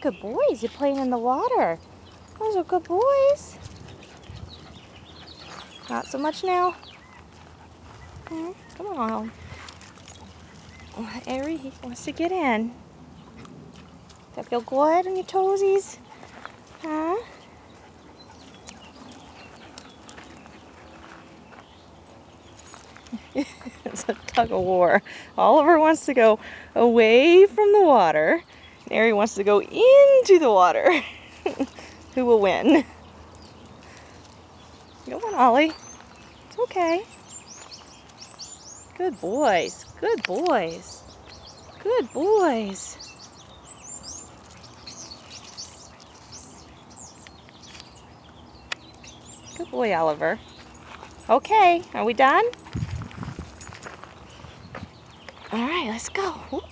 Good boys, you're playing in the water. Those are good boys. Not so much now. Come on. Ari, he wants to get in. Does that feel good on your toesies? Huh? It's a tug of war. Oliver wants to go away from the water. And Ari wants to go into the water. Who will win? Go on, Ollie. It's okay. Good boys. Good boys. Good boys. Good boy, Oliver. Okay, are we done? All right, let's go.